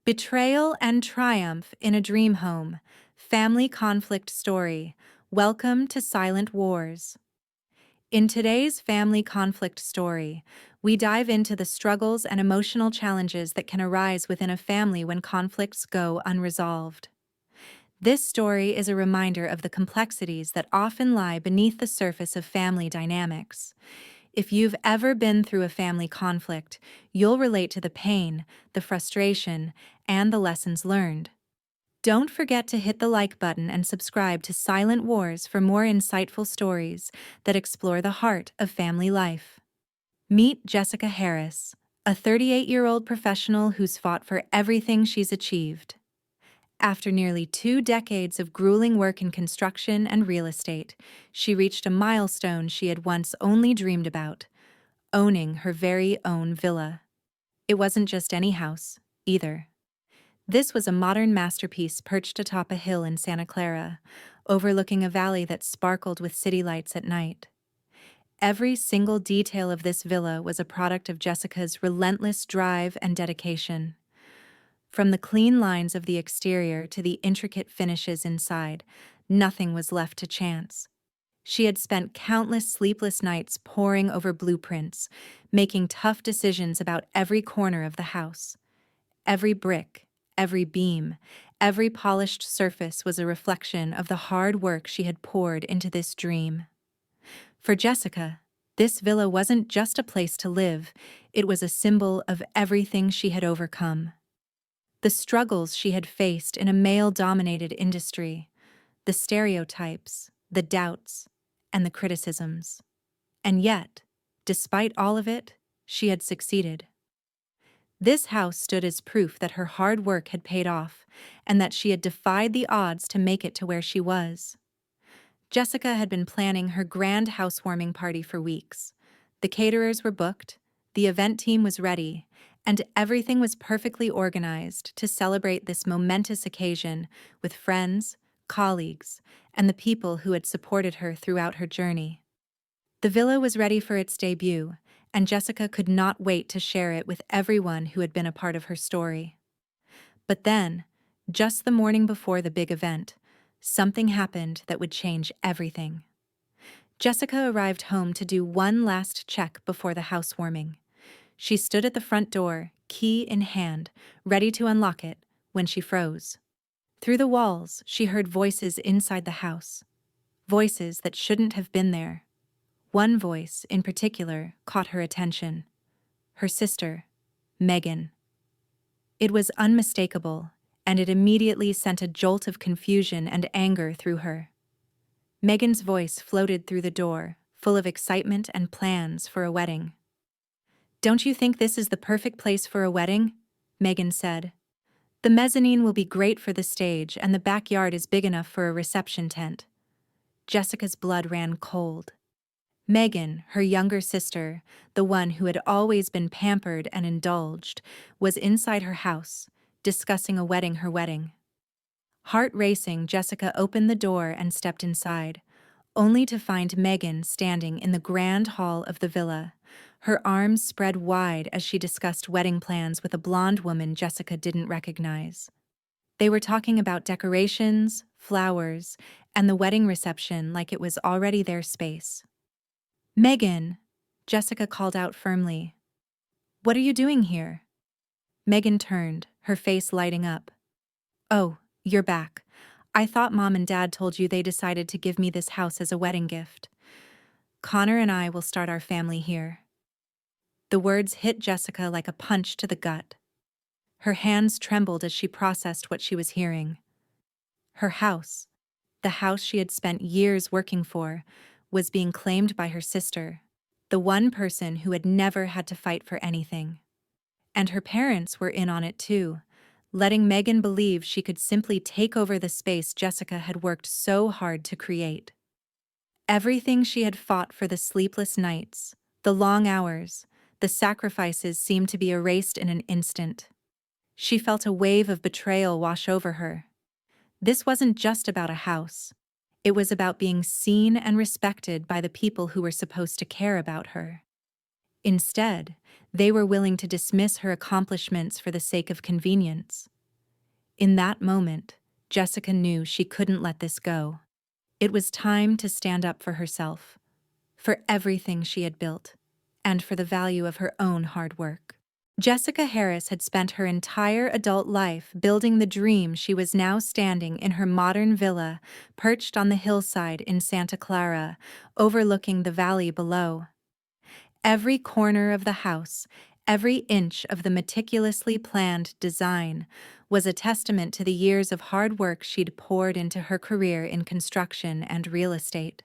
Betrayal and Triumph in a Dream Home, Family Conflict Story. Welcome to Silent Wars. In today's family conflict story, we dive into the struggles and emotional challenges that can arise within a family when conflicts go unresolved. This story is a reminder of the complexities that often lie beneath the surface of family dynamics. If you've ever been through a family conflict, you'll relate to the pain, the frustration, and the lessons learned. Don't forget to hit the like button and subscribe to Silent Wars for more insightful stories that explore the heart of family life. Meet Jessica Harris, a 38-year-old professional who's fought for everything she's achieved. After nearly 2 decades of grueling work in construction and real estate, she reached a milestone she had once only dreamed about: owning her very own villa. It wasn't just any house, either. This was a modern masterpiece perched atop a hill in Santa Clara, overlooking a valley that sparkled with city lights at night. Every single detail of this villa was a product of Jessica's relentless drive and dedication. From the clean lines of the exterior to the intricate finishes inside, nothing was left to chance. She had spent countless sleepless nights poring over blueprints, making tough decisions about every corner of the house. Every brick, every beam, every polished surface was a reflection of the hard work she had poured into this dream. For Jessica, this villa wasn't just a place to live, it was a symbol of everything she had overcome. The struggles she had faced in a male-dominated industry, the stereotypes, the doubts, and the criticisms. And yet, despite all of it, she had succeeded. This house stood as proof that her hard work had paid off, and that she had defied the odds to make it to where she was. Jessica had been planning her grand housewarming party for weeks. The caterers were booked, the event team was ready, and everything was perfectly organized to celebrate this momentous occasion with friends, colleagues, and the people who had supported her throughout her journey. The villa was ready for its debut, and Jessica could not wait to share it with everyone who had been a part of her story. But then, just the morning before the big event, something happened that would change everything. Jessica arrived home to do one last check before the housewarming. She stood at the front door, key in hand, ready to unlock it, when she froze. Through the walls, she heard voices inside the house. Voices that shouldn't have been there. One voice, in particular, caught her attention. Her sister, Megan. It was unmistakable, and it immediately sent a jolt of confusion and anger through her. Megan's voice floated through the door, full of excitement and plans for a wedding. "Don't you think this is the perfect place for a wedding?" Megan said. "The mezzanine will be great for the stage, and the backyard is big enough for a reception tent." Jessica's blood ran cold. Megan, her younger sister, the one who had always been pampered and indulged, was inside her house, discussing a wedding her wedding. Heart racing, Jessica opened the door and stepped inside, only to find Megan standing in the grand hall of the villa, her arms spread wide as she discussed wedding plans with a blonde woman Jessica didn't recognize. They were talking about decorations, flowers, and the wedding reception like it was already their space. "Megan," Jessica called out firmly. "What are you doing here?" Megan turned, her face lighting up. "Oh, you're back. I thought Mom and Dad told you they decided to give me this house as a wedding gift. Connor and I will start our family here." The words hit Jessica like a punch to the gut. Her hands trembled as she processed what she was hearing. Her house, the house she had spent years working for, was being claimed by her sister, the one person who had never had to fight for anything. And her parents were in on it too, letting Megan believe she could simply take over the space Jessica had worked so hard to create. Everything she had fought for, the sleepless nights, the long hours, the sacrifices, seemed to be erased in an instant. She felt a wave of betrayal wash over her. This wasn't just about a house. It was about being seen and respected by the people who were supposed to care about her. Instead, they were willing to dismiss her accomplishments for the sake of convenience. In that moment, Jessica knew she couldn't let this go. It was time to stand up for herself, for everything she had built, and for the value of her own hard work. Jessica Harris had spent her entire adult life building the dream. She was now standing in her modern villa, perched on the hillside in Santa Clara, overlooking the valley below. Every corner of the house, every inch of the meticulously planned design, was a testament to the years of hard work she'd poured into her career in construction and real estate.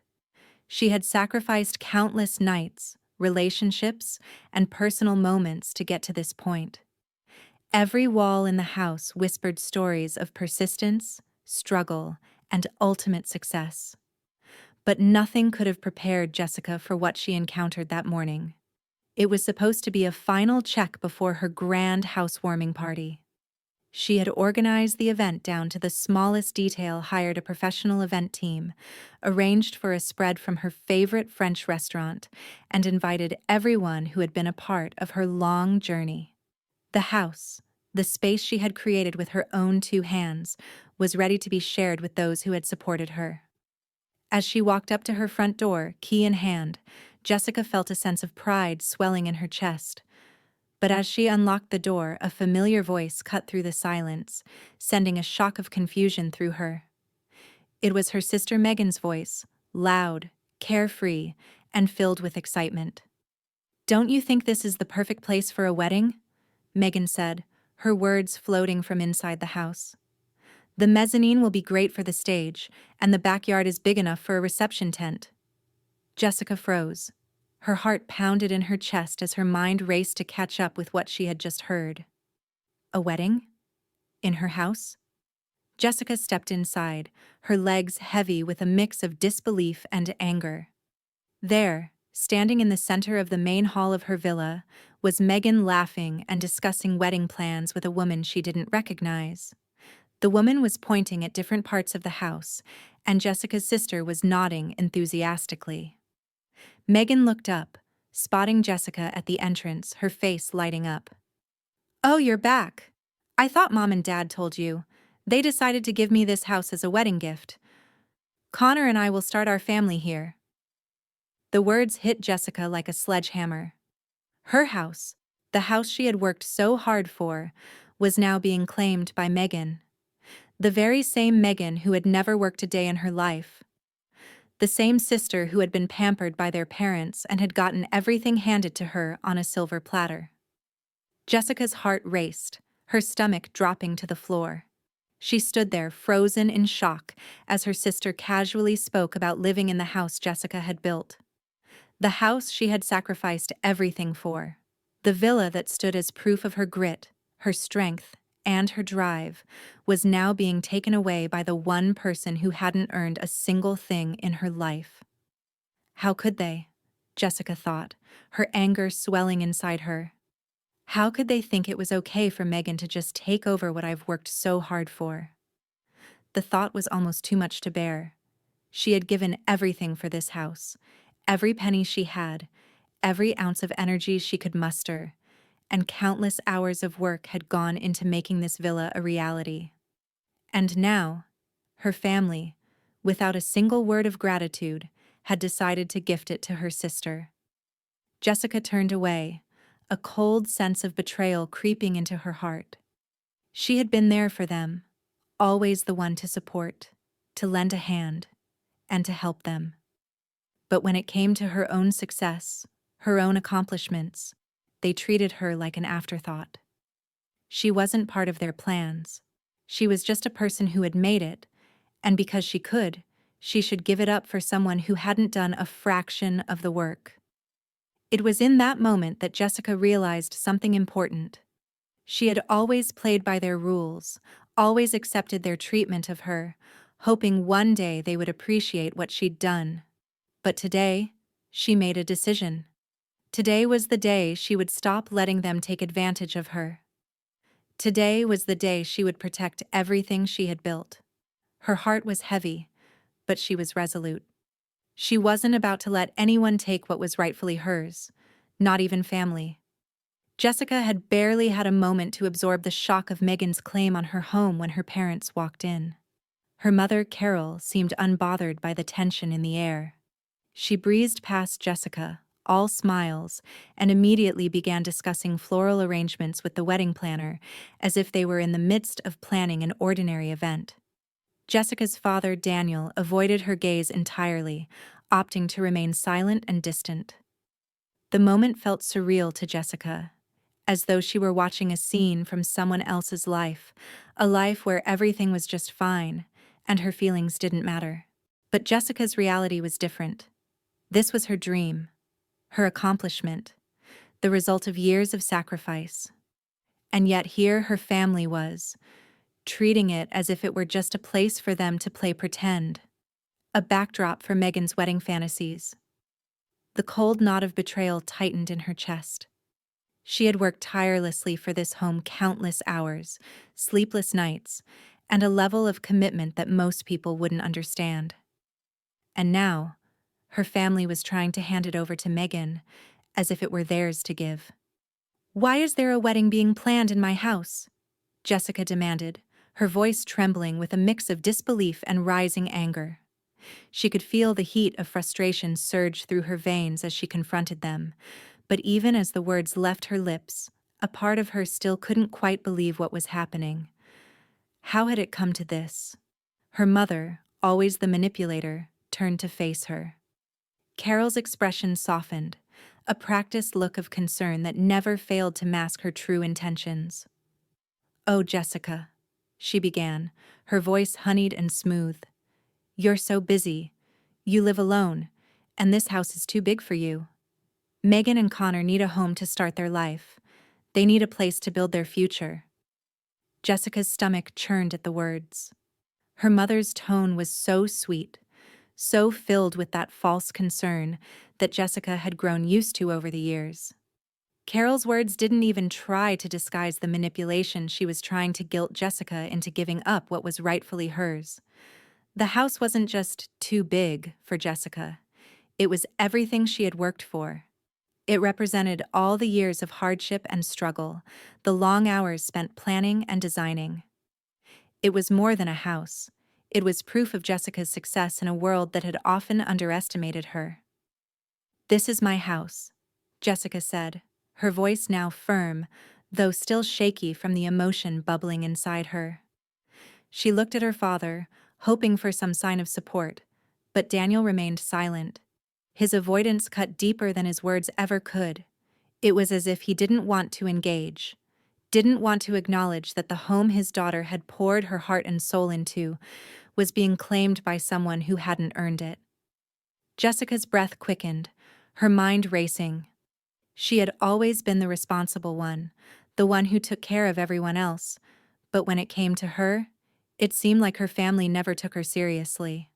She had sacrificed countless nights, relationships, and personal moments to get to this point. Every wall in the house whispered stories of persistence, struggle, and ultimate success. But nothing could have prepared Jessica for what she encountered that morning. It was supposed to be a final check before her grand housewarming party. She had organized the event down to the smallest detail, hired a professional event team, arranged for a spread from her favorite French restaurant, and invited everyone who had been a part of her long journey. The house, the space she had created with her own two hands, was ready to be shared with those who had supported her. As she walked up to her front door, key in hand, Jessica felt a sense of pride swelling in her chest. But as she unlocked the door, a familiar voice cut through the silence, sending a shock of confusion through her. It was her sister Megan's voice, loud, carefree, and filled with excitement. "Don't you think this is the perfect place for a wedding?" Megan said, her words floating from inside the house. "The mezzanine will be great for the stage, and the backyard is big enough for a reception tent." Jessica froze. Her heart pounded in her chest as her mind raced to catch up with what she had just heard. A wedding? In her house? Jessica stepped inside, her legs heavy with a mix of disbelief and anger. There, standing in the center of the main hall of her villa, was Megan, laughing and discussing wedding plans with a woman she didn't recognize. The woman was pointing at different parts of the house, and Jessica's sister was nodding enthusiastically. Megan looked up, spotting Jessica at the entrance, her face lighting up. "Oh, you're back. I thought Mom and Dad told you. They decided to give me this house as a wedding gift. Connor and I will start our family here." The words hit Jessica like a sledgehammer. Her house, the house she had worked so hard for, was now being claimed by Megan. The very same Megan who had never worked a day in her life. The same sister who had been pampered by their parents and had gotten everything handed to her on a silver platter. Jessica's heart raced, her stomach dropping to the floor. She stood there, frozen in shock, as her sister casually spoke about living in the house Jessica had built. The house she had sacrificed everything for. The villa that stood as proof of her grit, her strength, and her drive, was now being taken away by the one person who hadn't earned a single thing in her life. How could they? Jessica thought, her anger swelling inside her. How could they think it was okay for Megan to just take over what I've worked so hard for? The thought was almost too much to bear. She had given everything for this house, every penny she had, every ounce of energy she could muster, and countless hours of work had gone into making this villa a reality. And now, her family, without a single word of gratitude, had decided to gift it to her sister. Jessica turned away, a cold sense of betrayal creeping into her heart. She had been there for them, always the one to support, to lend a hand, and to help them. But when it came to her own success, her own accomplishments, they treated her like an afterthought. She wasn't part of their plans. She was just a person who had made it, and because she could, she should give it up for someone who hadn't done a fraction of the work. It was in that moment that Jessica realized something important. She had always played by their rules, always accepted their treatment of her, hoping one day they would appreciate what she'd done. But today, she made a decision. Today was the day she would stop letting them take advantage of her. Today was the day she would protect everything she had built. Her heart was heavy, but she was resolute. She wasn't about to let anyone take what was rightfully hers, not even family. Jessica had barely had a moment to absorb the shock of Megan's claim on her home when her parents walked in. Her mother, Carol, seemed unbothered by the tension in the air. She breezed past Jessica, all smiles, and immediately began discussing floral arrangements with the wedding planner, as if they were in the midst of planning an ordinary event. Jessica's father, Daniel, avoided her gaze entirely, opting to remain silent and distant. The moment felt surreal to Jessica, as though she were watching a scene from someone else's life, a life where everything was just fine, and her feelings didn't matter. But Jessica's reality was different. This was her dream, her accomplishment, the result of years of sacrifice. And yet here her family was, treating it as if it were just a place for them to play pretend, a backdrop for Megan's wedding fantasies. The cold knot of betrayal tightened in her chest. She had worked tirelessly for this home countless hours, sleepless nights, and a level of commitment that most people wouldn't understand. And now, her family was trying to hand it over to Megan, as if it were theirs to give. "Why is there a wedding being planned in my house?" Jessica demanded, her voice trembling with a mix of disbelief and rising anger. She could feel the heat of frustration surge through her veins as she confronted them, but even as the words left her lips, a part of her still couldn't quite believe what was happening. How had it come to this? Her mother, always the manipulator, turned to face her. Carol's expression softened, a practiced look of concern that never failed to mask her true intentions. "Oh, Jessica," she began, her voice honeyed and smooth. "You're so busy. You live alone, and this house is too big for you. Megan and Connor need a home to start their life. They need a place to build their future." Jessica's stomach churned at the words. Her mother's tone was so sweet, so filled with that false concern that Jessica had grown used to over the years. Carol's words didn't even try to disguise the manipulation she was trying to guilt Jessica into giving up what was rightfully hers. The house wasn't just too big for Jessica. It was everything she had worked for. It represented all the years of hardship and struggle, the long hours spent planning and designing. It was more than a house. It was proof of Jessica's success in a world that had often underestimated her. "This is my house," Jessica said, her voice now firm, though still shaky from the emotion bubbling inside her. She looked at her father, hoping for some sign of support, but Daniel remained silent. His avoidance cut deeper than his words ever could. It was as if he didn't want to engage, didn't want to acknowledge that the home his daughter had poured her heart and soul into was being claimed by someone who hadn't earned it. Jessica's breath quickened, her mind racing. She had always been the responsible one, the one who took care of everyone else, but when it came to her, it seemed like her family never took her seriously.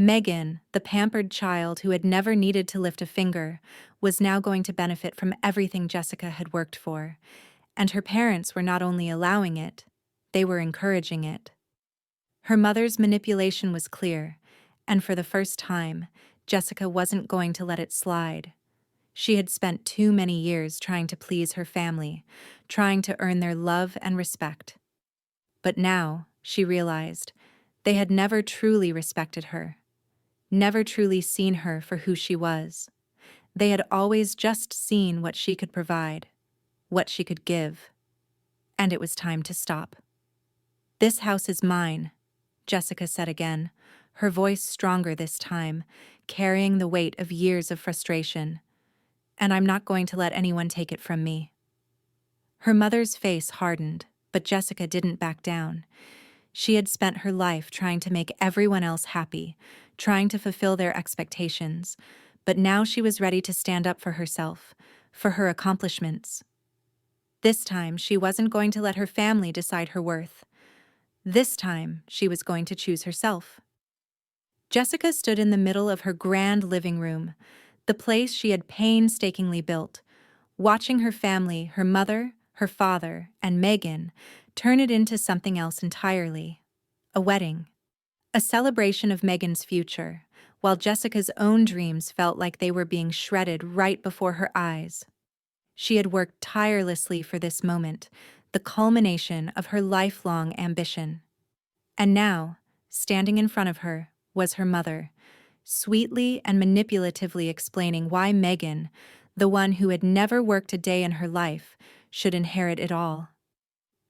Megan, the pampered child who had never needed to lift a finger, was now going to benefit from everything Jessica had worked for, and her parents were not only allowing it, they were encouraging it. Her mother's manipulation was clear, and for the first time, Jessica wasn't going to let it slide. She had spent too many years trying to please her family, trying to earn their love and respect. But now, she realized, they had never truly respected her, never truly seen her for who she was. They had always just seen what she could provide, what she could give. And it was time to stop. "This house is mine," Jessica said again, her voice stronger this time, carrying the weight of years of frustration. "And I'm not going to let anyone take it from me." Her mother's face hardened, but Jessica didn't back down. She had spent her life trying to make everyone else happy, trying to fulfill their expectations, but now she was ready to stand up for herself, for her accomplishments. This time, she wasn't going to let her family decide her worth. This time, she was going to choose herself. Jessica stood in the middle of her grand living room, the place she had painstakingly built, watching her family, her mother, her father, and Megan, turn it into something else entirely. A wedding. A celebration of Megan's future, while Jessica's own dreams felt like they were being shredded right before her eyes. She had worked tirelessly for this moment, the culmination of her lifelong ambition. And now, standing in front of her, was her mother, sweetly and manipulatively explaining why Megan, the one who had never worked a day in her life, should inherit it all.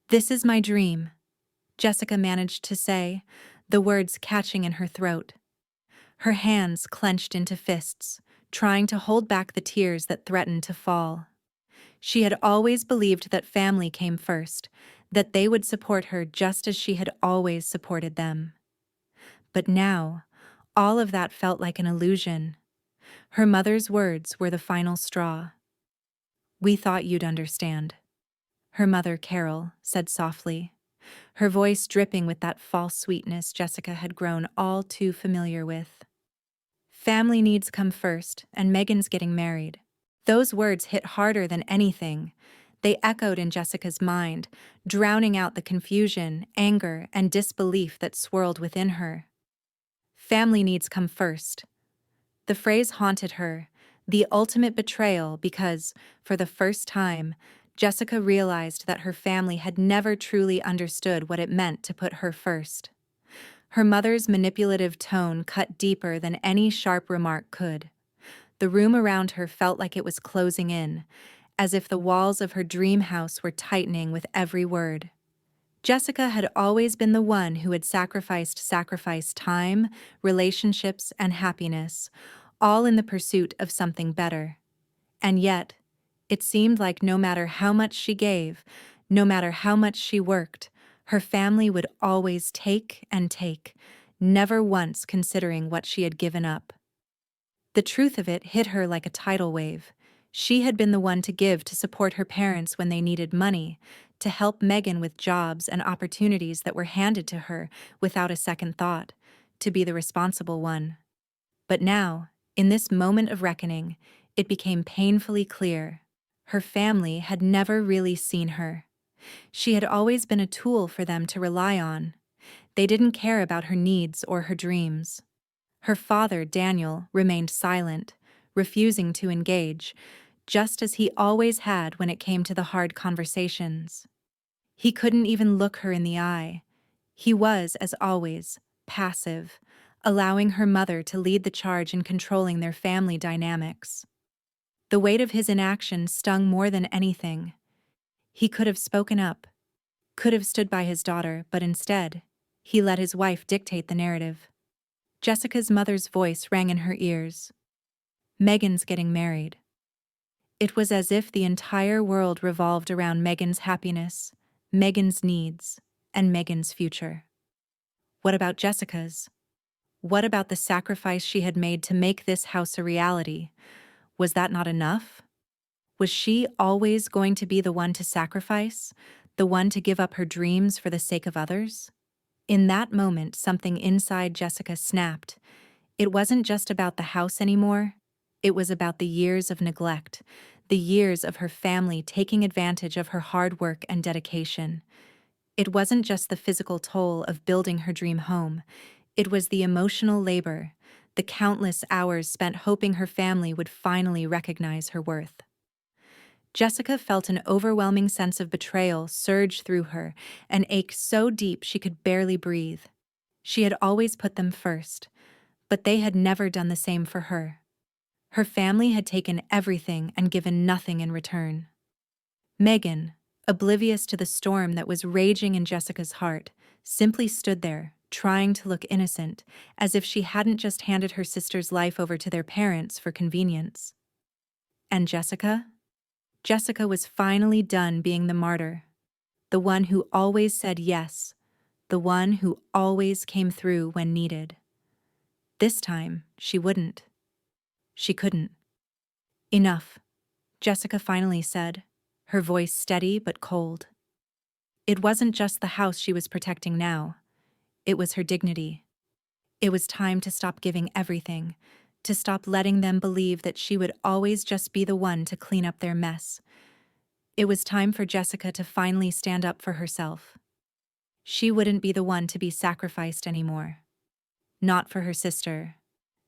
"This is my dream," Jessica managed to say, the words catching in her throat. Her hands clenched into fists, trying to hold back the tears that threatened to fall. She had always believed that family came first, that they would support her just as she had always supported them. But now, all of that felt like an illusion. Her mother's words were the final straw. "We thought you'd understand," her mother, Carol, said softly, her voice dripping with that false sweetness Jessica had grown all too familiar with. "Family needs come first, and Megan's getting married." Those words hit harder than anything. They echoed in Jessica's mind, drowning out the confusion, anger, and disbelief that swirled within her. Family needs come first. The phrase haunted her, the ultimate betrayal, because, for the first time, Jessica realized that her family had never truly understood what it meant to put her first. Her mother's manipulative tone cut deeper than any sharp remark could. The room around her felt like it was closing in, as if the walls of her dream house were tightening with every word. Jessica had always been the one who had sacrificed time, relationships, and happiness, all in the pursuit of something better. And yet, it seemed like no matter how much she gave, no matter how much she worked, her family would always take and take, never once considering what she had given up. The truth of it hit her like a tidal wave. She had been the one to give to support her parents when they needed money, to help Megan with jobs and opportunities that were handed to her without a second thought, to be the responsible one. But now, in this moment of reckoning, it became painfully clear. Her family had never really seen her. She had always been a tool for them to rely on. They didn't care about her needs or her dreams. Her father, Daniel, remained silent, refusing to engage, just as he always had when it came to the hard conversations. He couldn't even look her in the eye. He was, as always, passive, allowing her mother to lead the charge in controlling their family dynamics. The weight of his inaction stung more than anything. He could have spoken up, could have stood by his daughter, but instead, he let his wife dictate the narrative. Jessica's mother's voice rang in her ears. "Megan's getting married." It was as if the entire world revolved around Megan's happiness, Megan's needs, and Megan's future. What about Jessica's? What about the sacrifice she had made to make this house a reality? Was that not enough? Was she always going to be the one to sacrifice, the one to give up her dreams for the sake of others? In that moment, something inside Jessica snapped. It wasn't just about the house anymore. It was about the years of neglect, the years of her family taking advantage of her hard work and dedication. It wasn't just the physical toll of building her dream home. It was the emotional labor, the countless hours spent hoping her family would finally recognize her worth. Jessica felt an overwhelming sense of betrayal surge through her, an ache so deep she could barely breathe. She had always put them first, but they had never done the same for her. Her family had taken everything and given nothing in return. Megan, oblivious to the storm that was raging in Jessica's heart, simply stood there, trying to look innocent, as if she hadn't just handed her sister's life over to their parents for convenience. And Jessica? Jessica was finally done being the martyr, the one who always said yes, the one who always came through when needed. This time, she wouldn't. She couldn't. "Enough," Jessica finally said, her voice steady but cold. It wasn't just the house she was protecting now. It was her dignity. It was time to stop giving everything, to stop letting them believe that she would always just be the one to clean up their mess. It was time for Jessica to finally stand up for herself. She wouldn't be the one to be sacrificed anymore. Not for her sister,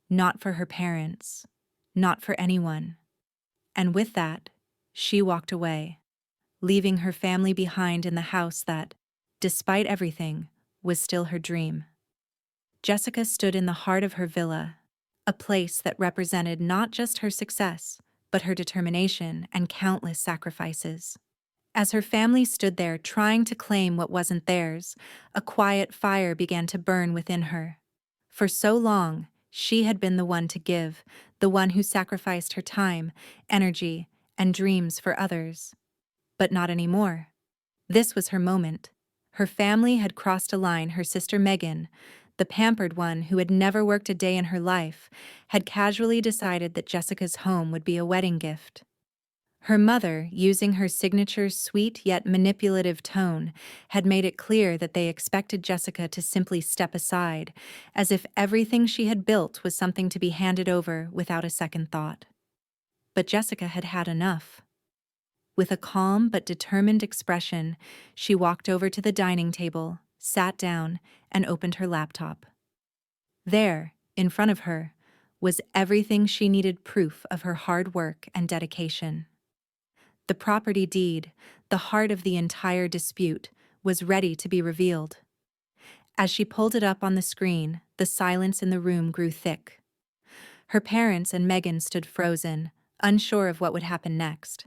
not for her parents, not for anyone. And with that, She walked away, leaving her family behind in the house that, despite everything, was still her dream. Jessica stood in the heart of her villa, a place that represented not just her success, but her determination and countless sacrifices. As her family stood there trying to claim what wasn't theirs, a quiet fire began to burn within her. For so long, she had been the one to give, the one who sacrificed her time, energy, and dreams for others. But not anymore. This was her moment. Her family had crossed a line. Her sister Megan, the pampered one who had never worked a day in her life, had casually decided that Jessica's home would be a wedding gift. Her mother, using her signature sweet yet manipulative tone, had made it clear that they expected Jessica to simply step aside, as if everything she had built was something to be handed over without a second thought. But Jessica had had enough. With a calm but determined expression, she walked over to the dining table, sat down, and opened her laptop. There, in front of her, was everything she needed: proof of her hard work and dedication. The property deed, the heart of the entire dispute, was ready to be revealed. As she pulled it up on the screen, the silence in the room grew thick. Her parents and Megan stood frozen, unsure of what would happen next.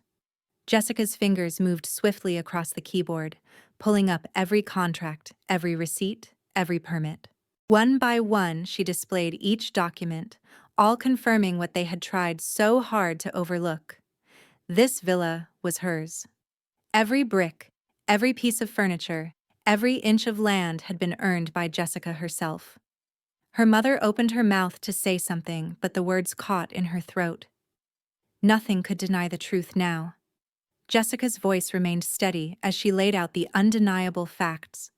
Jessica's fingers moved swiftly across the keyboard, pulling up every contract, every receipt, every permit. One by one, she displayed each document, all confirming what they had tried so hard to overlook. This villa was hers. Every brick, every piece of furniture, every inch of land had been earned by Jessica herself. Her mother opened her mouth to say something, but the words caught in her throat. Nothing could deny the truth now. Jessica's voice remained steady as she laid out the undeniable facts.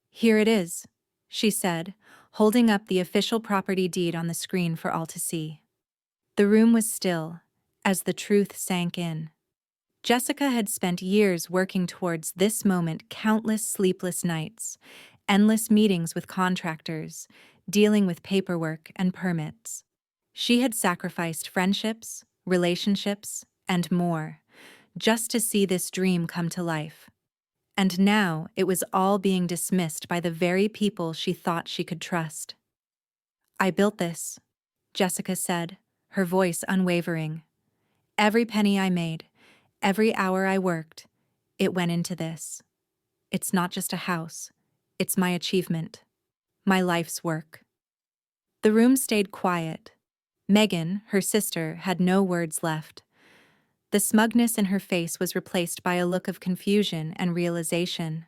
"Here it is," she said, holding up the official property deed on the screen for all to see. The room was still, as the truth sank in. Jessica had spent years working towards this moment: countless sleepless nights, endless meetings with contractors, dealing with paperwork and permits. She had sacrificed friendships, relationships, and more, just to see this dream come to life. And now it was all being dismissed by the very people she thought she could trust. "I built this," Jessica said, her voice unwavering. "Every penny I made, every hour I worked, it went into this. It's not just a house, it's my achievement, my life's work." The room stayed quiet. Megan, her sister, had no words left. The smugness in her face was replaced by a look of confusion and realization.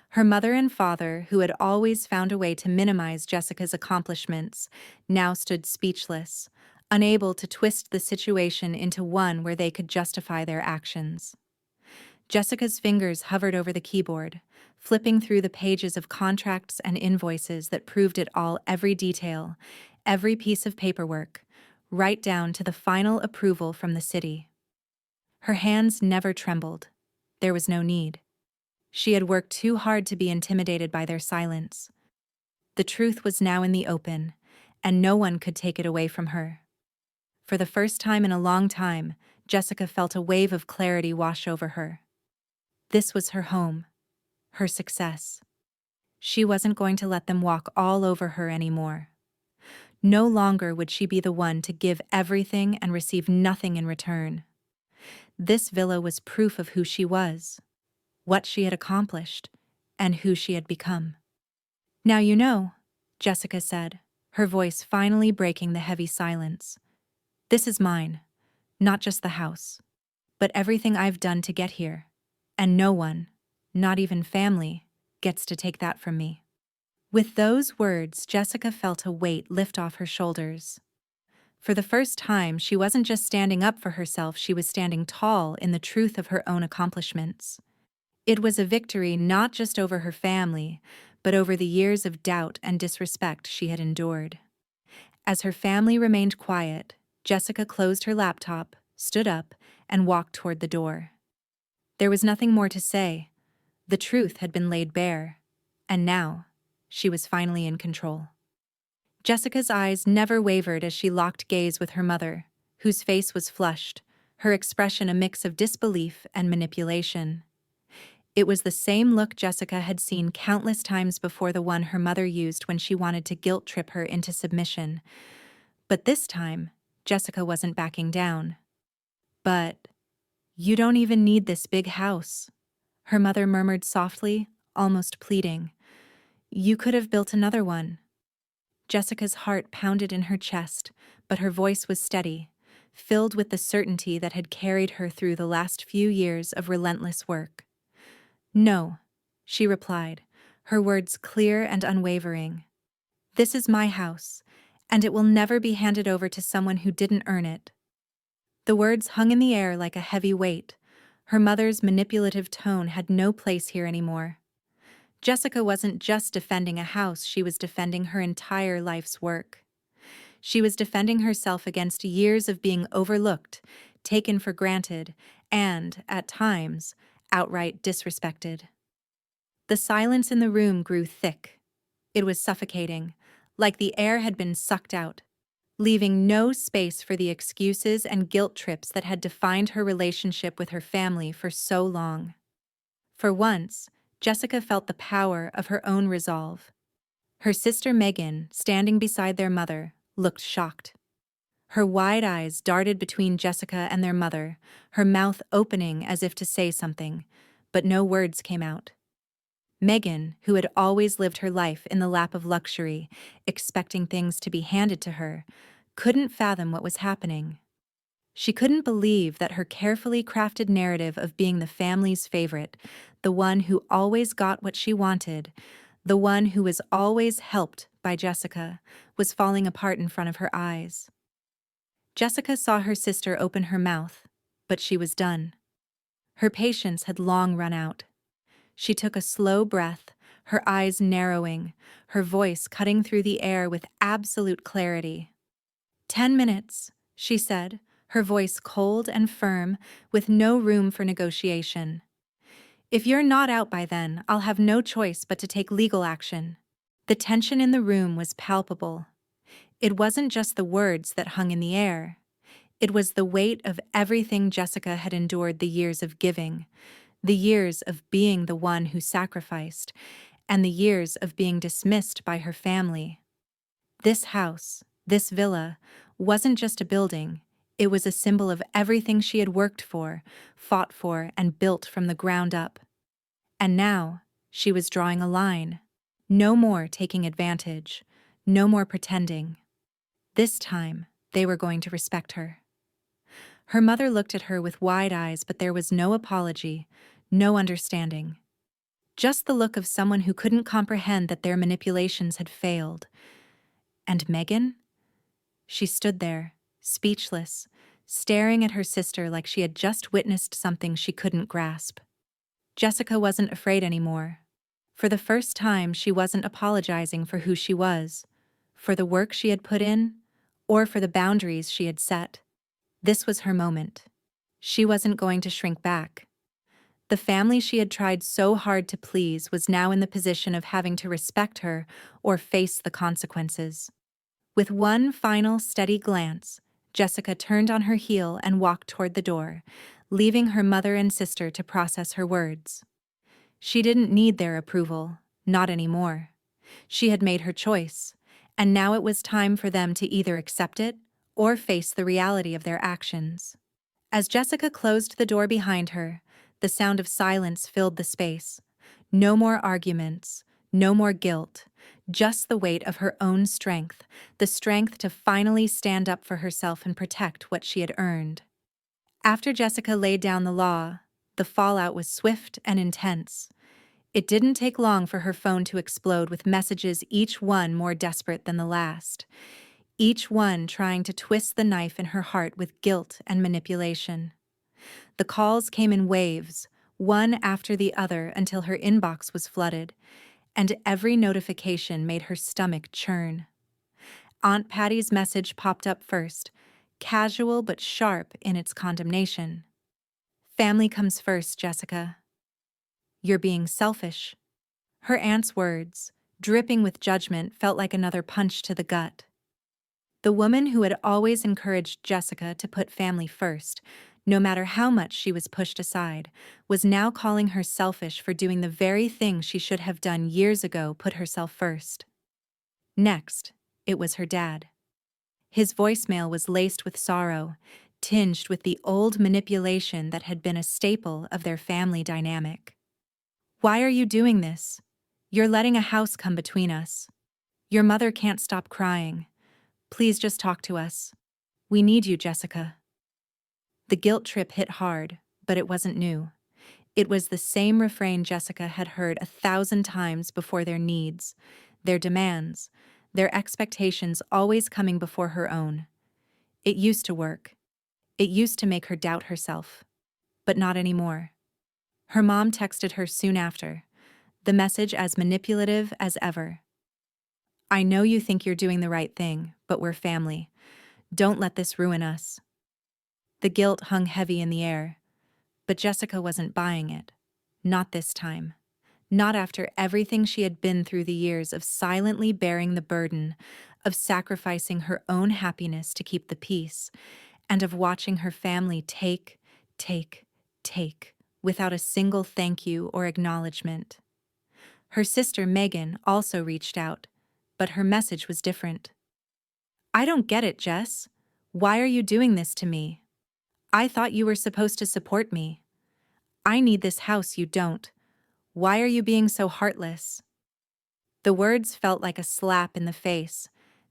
Her mother and father, who had always found a way to minimize Jessica's accomplishments, now stood speechless, unable to twist the situation into one where they could justify their actions. Jessica's fingers hovered over the keyboard, flipping through the pages of contracts and invoices that proved it all: every detail, every piece of paperwork, right down to the final approval from the city. Her hands never trembled. There was no need. She had worked too hard to be intimidated by their silence. The truth was now in the open, and no one could take it away from her. For the first time in a long time, Jessica felt a wave of clarity wash over her. This was her home, her success. She wasn't going to let them walk all over her anymore. No longer would she be the one to give everything and receive nothing in return. This villa was proof of who she was, what she had accomplished, and who she had become. "Now you know," Jessica said, her voice finally breaking the heavy silence. "This is mine, not just the house, but everything I've done to get here. And no one, not even family, gets to take that from me." With those words, Jessica felt a weight lift off her shoulders. For the first time, she wasn't just standing up for herself, she was standing tall in the truth of her own accomplishments. It was a victory not just over her family, but over the years of doubt and disrespect she had endured. As her family remained quiet, Jessica closed her laptop, stood up, and walked toward the door. There was nothing more to say. The truth had been laid bare, and now she was finally in control. Jessica's eyes never wavered as she locked gaze with her mother, whose face was flushed, her expression a mix of disbelief and manipulation. It was the same look Jessica had seen countless times before, the one her mother used when she wanted to guilt trip her into submission. But this time, Jessica wasn't backing down. "But you don't even need this big house," her mother murmured softly, almost pleading. "You could have built another one." Jessica's heart pounded in her chest, but her voice was steady, filled with the certainty that had carried her through the last few years of relentless work. "No," she replied, her words clear and unwavering. "This is my house, and it will never be handed over to someone who didn't earn it." The words hung in the air like a heavy weight. Her mother's manipulative tone had no place here anymore. Jessica wasn't just defending a house, she was defending her entire life's work. She was defending herself against years of being overlooked, taken for granted, and, at times, outright disrespected. The silence in the room grew thick. It was suffocating, like the air had been sucked out, leaving no space for the excuses and guilt trips that had defined her relationship with her family for so long. For once, Jessica felt the power of her own resolve. Her sister Megan, standing beside their mother, looked shocked. Her wide eyes darted between Jessica and their mother, her mouth opening as if to say something, but no words came out. Megan, who had always lived her life in the lap of luxury, expecting things to be handed to her, couldn't fathom what was happening. She couldn't believe that her carefully crafted narrative of being the family's favorite, the one who always got what she wanted, the one who was always helped by Jessica, was falling apart in front of her eyes. Jessica saw her sister open her mouth, but she was done. Her patience had long run out. She took a slow breath, her eyes narrowing, her voice cutting through the air with absolute clarity. 10 minutes, she said, her voice cold and firm, with no room for negotiation. "If you're not out by then, I'll have no choice but to take legal action." The tension in the room was palpable. It wasn't just the words that hung in the air. It was the weight of everything Jessica had endured, the years of giving, the years of being the one who sacrificed, and the years of being dismissed by her family. This house, this villa, wasn't just a building. It was a symbol of everything she had worked for, fought for, and built from the ground up. And now, she was drawing a line. No more taking advantage. No more pretending. This time, they were going to respect her. Her mother looked at her with wide eyes, but there was no apology, no understanding. Just the look of someone who couldn't comprehend that their manipulations had failed. And Megan? She stood there, speechless, staring at her sister like she had just witnessed something she couldn't grasp. Jessica wasn't afraid anymore. For the first time, she wasn't apologizing for who she was, for the work she had put in, or for the boundaries she had set. This was her moment. She wasn't going to shrink back. The family she had tried so hard to please was now in the position of having to respect her or face the consequences. With one final steady glance, Jessica turned on her heel and walked toward the door, leaving her mother and sister to process her words. She didn't need their approval, not anymore. She had made her choice, and now it was time for them to either accept it or face the reality of their actions. As Jessica closed the door behind her, the sound of silence filled the space. No more arguments, no more guilt, just the weight of her own strength, the strength to finally stand up for herself and protect what she had earned. After Jessica laid down the law, the fallout was swift and intense. It didn't take long for her phone to explode with messages, each one more desperate than the last, each one trying to twist the knife in her heart with guilt and manipulation. The calls came in waves, one after the other, until her inbox was flooded, and every notification made her stomach churn. Aunt Patty's message popped up first, casual but sharp in its condemnation. "Family comes first, Jessica. You're being selfish." Her aunt's words, dripping with judgment, felt like another punch to the gut. The woman who had always encouraged Jessica to put family first no matter how much she was pushed aside, was now calling her selfish for doing the very thing she should have done years ago: put herself first. Next, it was her dad. His voicemail was laced with sorrow, tinged with the old manipulation that had been a staple of their family dynamic. "Why are you doing this? You're letting a house come between us. Your mother can't stop crying. Please just talk to us. We need you, Jessica." The guilt trip hit hard, but it wasn't new. It was the same refrain Jessica had heard 1,000 times before: their needs, their demands, their expectations always coming before her own. It used to work. It used to make her doubt herself. But not anymore. Her mom texted her soon after, the message as manipulative as ever. "I know you think you're doing the right thing, but we're family. Don't let this ruin us." The guilt hung heavy in the air, but Jessica wasn't buying it. Not this time. Not after everything she had been through: the years of silently bearing the burden, of sacrificing her own happiness to keep the peace, and of watching her family take, without a single thank you or acknowledgement. Her sister Megan also reached out, but her message was different. "I don't get it, Jess. Why are you doing this to me? I thought you were supposed to support me. I need this house, you don't. Why are you being so heartless?" The words felt like a slap in the face.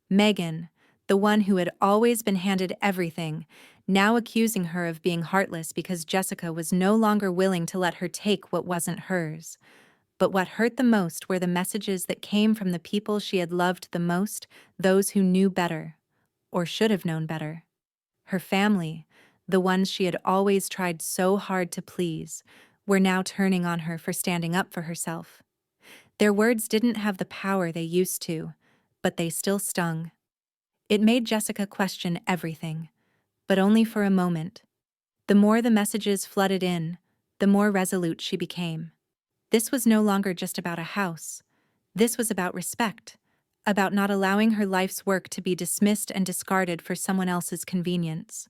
Megan, the one who had always been handed everything, now accusing her of being heartless because Jessica was no longer willing to let her take what wasn't hers. But what hurt the most were the messages that came from the people she had loved the most, those who knew better, or should have known better. Her family, the ones she had always tried so hard to please, were now turning on her for standing up for herself. Their words didn't have the power they used to, but they still stung. It made Jessica question everything, but only for a moment. The more the messages flooded in, the more resolute she became. This was no longer just about a house. This was about respect, about not allowing her life's work to be dismissed and discarded for someone else's convenience.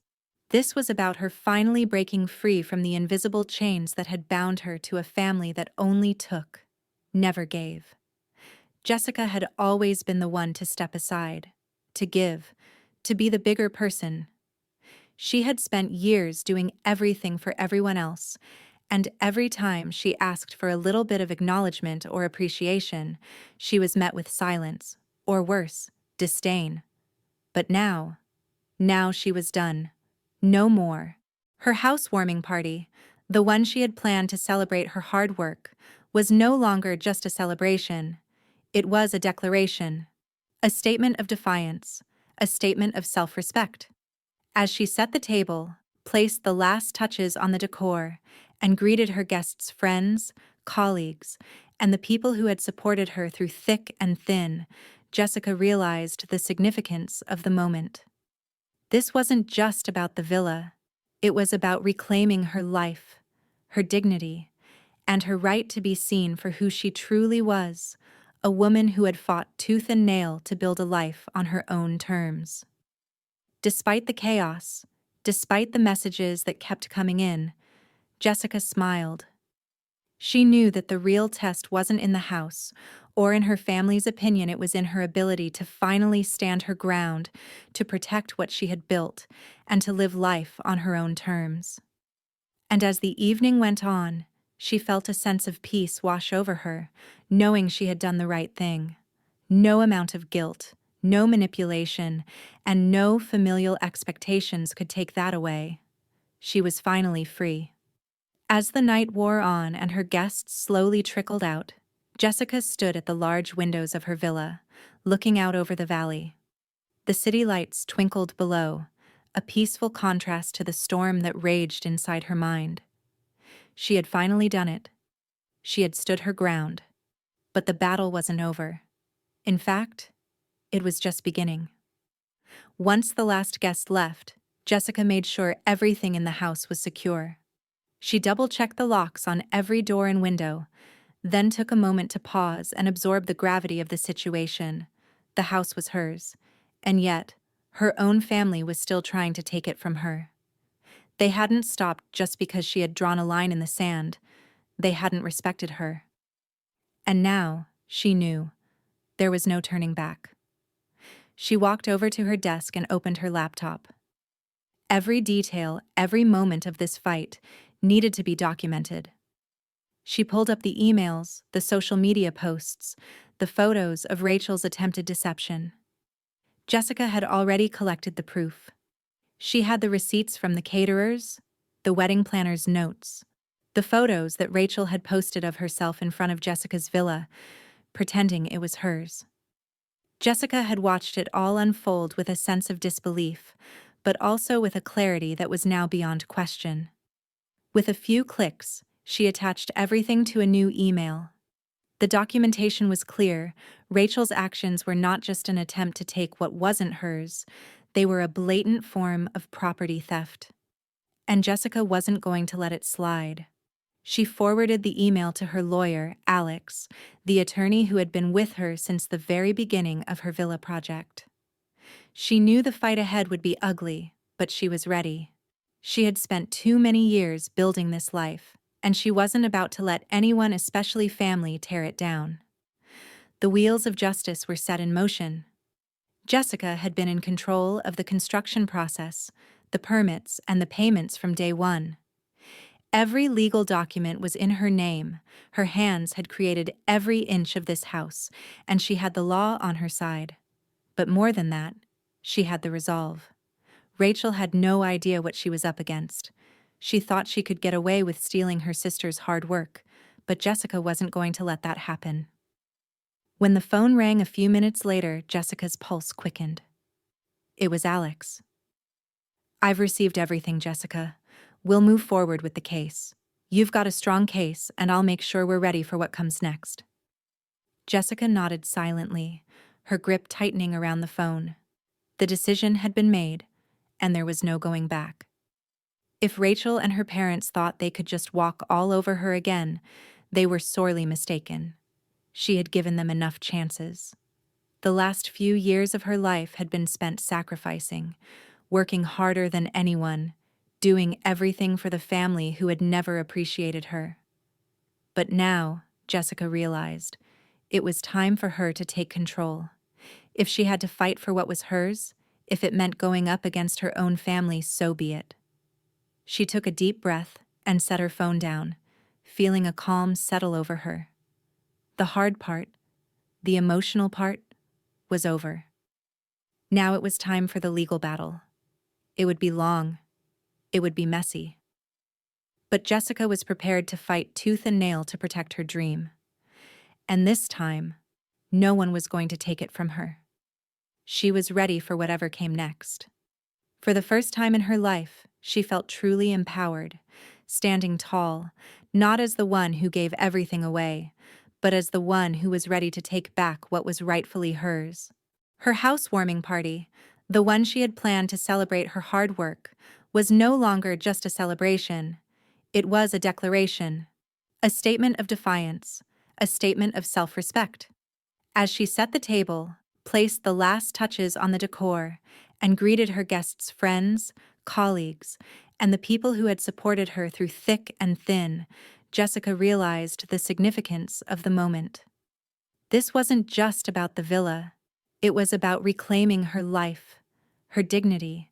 This was about her finally breaking free from the invisible chains that had bound her to a family that only took, never gave. Jessica had always been the one to step aside, to give, to be the bigger person. She had spent years doing everything for everyone else, and every time she asked for a little bit of acknowledgement or appreciation, she was met with silence, or worse, disdain. But now she was done. No more. Her housewarming party, the one she had planned to celebrate her hard work, was no longer just a celebration. It was a declaration, a statement of defiance, a statement of self-respect. As she set the table, placed the last touches on the decor, and greeted her guests' friends, colleagues, and the people who had supported her through thick and thin, Jessica realized the significance of the moment. This wasn't just about the villa. It was about reclaiming her life, her dignity, and her right to be seen for who she truly was, a woman who had fought tooth and nail to build a life on her own terms. Despite the chaos, despite the messages that kept coming in, Jessica smiled. She knew that the real test wasn't in the house, or in her family's opinion. It was in her ability to finally stand her ground, to protect what she had built, and to live life on her own terms. And as the evening went on, she felt a sense of peace wash over her, knowing she had done the right thing. No amount of guilt, no manipulation, and no familial expectations could take that away. She was finally free. As the night wore on and her guests slowly trickled out, Jessica stood at the large windows of her villa, looking out over the valley. The city lights twinkled below, a peaceful contrast to the storm that raged inside her mind. She had finally done it. She had stood her ground. But the battle wasn't over. In fact, it was just beginning. Once the last guest left, Jessica made sure everything in the house was secure. She double-checked the locks on every door and window, then took a moment to pause and absorb the gravity of the situation. The house was hers, and yet, her own family was still trying to take it from her. They hadn't stopped just because she had drawn a line in the sand. They hadn't respected her. And now, she knew, there was no turning back. She walked over to her desk and opened her laptop. Every detail, every moment of this fight needed to be documented. She pulled up the emails, the social media posts, the photos of Rachel's attempted deception. Jessica had already collected the proof. She had the receipts from the caterers, the wedding planner's notes, the photos that Rachel had posted of herself in front of Jessica's villa, pretending it was hers. Jessica had watched it all unfold with a sense of disbelief, but also with a clarity that was now beyond question. With a few clicks, she attached everything to a new email. The documentation was clear. Rachel's actions were not just an attempt to take what wasn't hers, they were a blatant form of property theft. And Jessica wasn't going to let it slide. She forwarded the email to her lawyer, Alex, the attorney who had been with her since the very beginning of her villa project. She knew the fight ahead would be ugly, but she was ready. She had spent too many years building this life, and she wasn't about to let anyone, especially family, tear it down. The wheels of justice were set in motion. Jessica had been in control of the construction process, the permits, and the payments from day one. Every legal document was in her name. Her hands had created every inch of this house, and she had the law on her side. But more than that, she had the resolve. Rachel had no idea what she was up against. She thought she could get away with stealing her sister's hard work, but Jessica wasn't going to let that happen. When the phone rang a few minutes later, Jessica's pulse quickened. It was Alex. "I've received everything, Jessica. We'll move forward with the case. You've got a strong case, and I'll make sure we're ready for what comes next." Jessica nodded silently, her grip tightening around the phone. The decision had been made, and there was no going back. If Rachel and her parents thought they could just walk all over her again, they were sorely mistaken. She had given them enough chances. The last few years of her life had been spent sacrificing, working harder than anyone, doing everything for the family who had never appreciated her. But now, Jessica realized, it was time for her to take control. If she had to fight for what was hers, if it meant going up against her own family, so be it. She took a deep breath and set her phone down, feeling a calm settle over her. The hard part, the emotional part, was over. Now it was time for the legal battle. It would be long. It would be messy. But Jessica was prepared to fight tooth and nail to protect her dream. And this time, no one was going to take it from her. She was ready for whatever came next. For the first time in her life, she felt truly empowered, standing tall, not as the one who gave everything away, but as the one who was ready to take back what was rightfully hers. Her housewarming party, the one she had planned to celebrate her hard work, was no longer just a celebration. It was a declaration, a statement of defiance, a statement of self-respect. As she set the table, placed the last touches on the decor, and greeted her guests' friends, colleagues, and the people who had supported her through thick and thin, Jessica realized the significance of the moment. This wasn't just about the villa. It was about reclaiming her life, her dignity,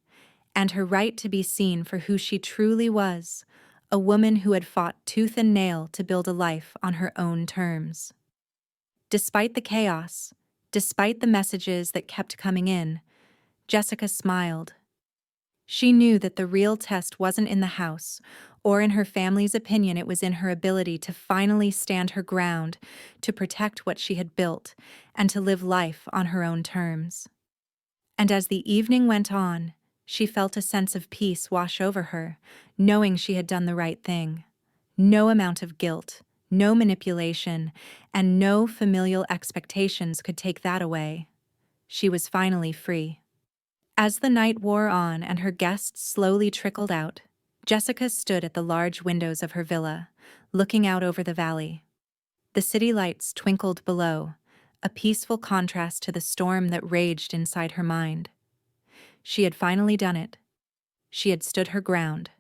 and her right to be seen for who she truly was, a woman who had fought tooth and nail to build a life on her own terms. Despite the chaos, despite the messages that kept coming in, Jessica smiled. She knew that the real test wasn't in the house, or in her family's opinion. It was in her ability to finally stand her ground, to protect what she had built, and to live life on her own terms. And as the evening went on, she felt a sense of peace wash over her, knowing she had done the right thing. No amount of guilt, no manipulation, and no familial expectations could take that away. She was finally free. As the night wore on and her guests slowly trickled out, Jessica stood at the large windows of her villa, looking out over the valley. The city lights twinkled below, a peaceful contrast to the storm that raged inside her mind. She had finally done it. She had stood her ground.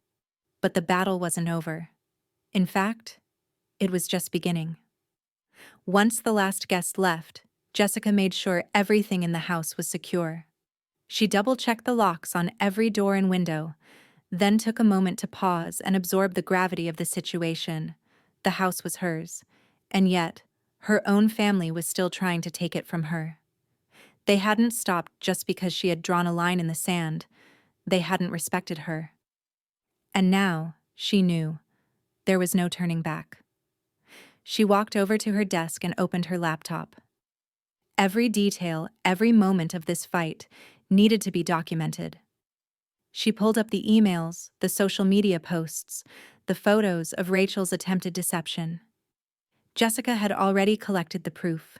But the battle wasn't over. In fact, it was just beginning. Once the last guest left, Jessica made sure everything in the house was secure. She double-checked the locks on every door and window, then took a moment to pause and absorb the gravity of the situation. The house was hers, and yet, her own family was still trying to take it from her. They hadn't stopped just because she had drawn a line in the sand. They hadn't respected her. And now, she knew, there was no turning back. She walked over to her desk and opened her laptop. Every detail, every moment of this fight needed to be documented. She pulled up the emails, the social media posts, the photos of Rachel's attempted deception. Jessica had already collected the proof.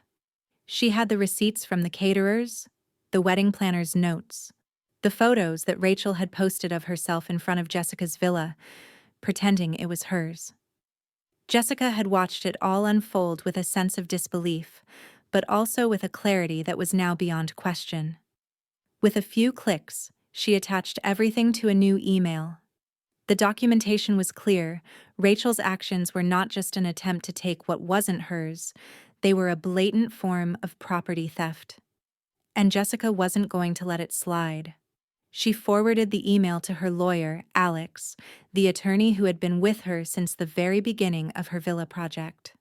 She had the receipts from the caterers, the wedding planner's notes, the photos that Rachel had posted of herself in front of Jessica's villa, pretending it was hers. Jessica had watched it all unfold with a sense of disbelief, but also with a clarity that was now beyond question. With a few clicks, she attached everything to a new email. The documentation was clear. Rachel's actions were not just an attempt to take what wasn't hers, they were a blatant form of property theft. And Jessica wasn't going to let it slide. She forwarded the email to her lawyer, Alex, the attorney who had been with her since the very beginning of her villa project.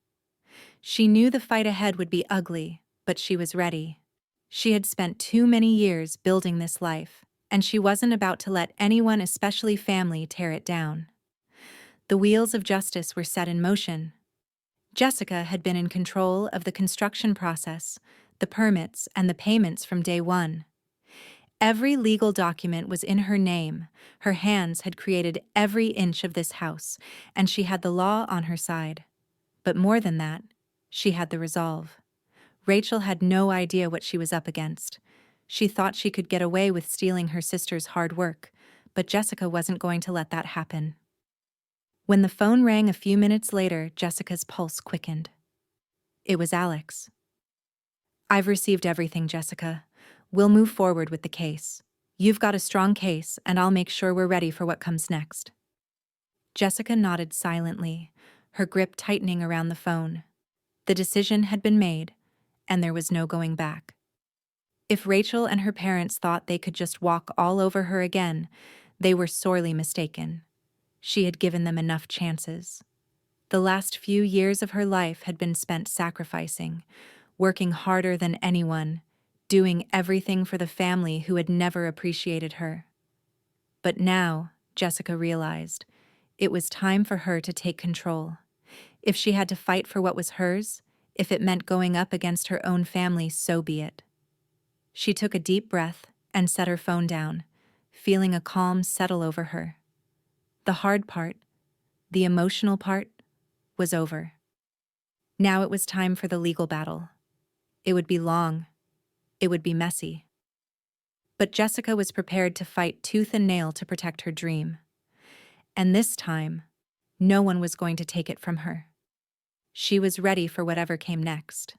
She knew the fight ahead would be ugly, but she was ready. She had spent too many years building this life, and she wasn't about to let anyone, especially family, tear it down. The wheels of justice were set in motion. Jessica had been in control of the construction process, the permits, and the payments from day one. Every legal document was in her name. Her hands had created every inch of this house, and she had the law on her side. But more than that, she had the resolve. Rachel had no idea what she was up against. She thought she could get away with stealing her sister's hard work, but Jessica wasn't going to let that happen. When the phone rang a few minutes later, Jessica's pulse quickened. It was Alex. "I've received everything, Jessica. We'll move forward with the case. You've got a strong case, and I'll make sure we're ready for what comes next." Jessica nodded silently, her grip tightening around the phone. The decision had been made, and there was no going back. If Rachel and her parents thought they could just walk all over her again, they were sorely mistaken. She had given them enough chances. The last few years of her life had been spent sacrificing, working harder than anyone, doing everything for the family who had never appreciated her. But now, Jessica realized, it was time for her to take control. If she had to fight for what was hers, if it meant going up against her own family, so be it. She took a deep breath and set her phone down, feeling a calm settle over her. The hard part, the emotional part, was over. Now it was time for the legal battle. It would be long. It would be messy. But Jessica was prepared to fight tooth and nail to protect her dream. And this time, no one was going to take it from her. She was ready for whatever came next.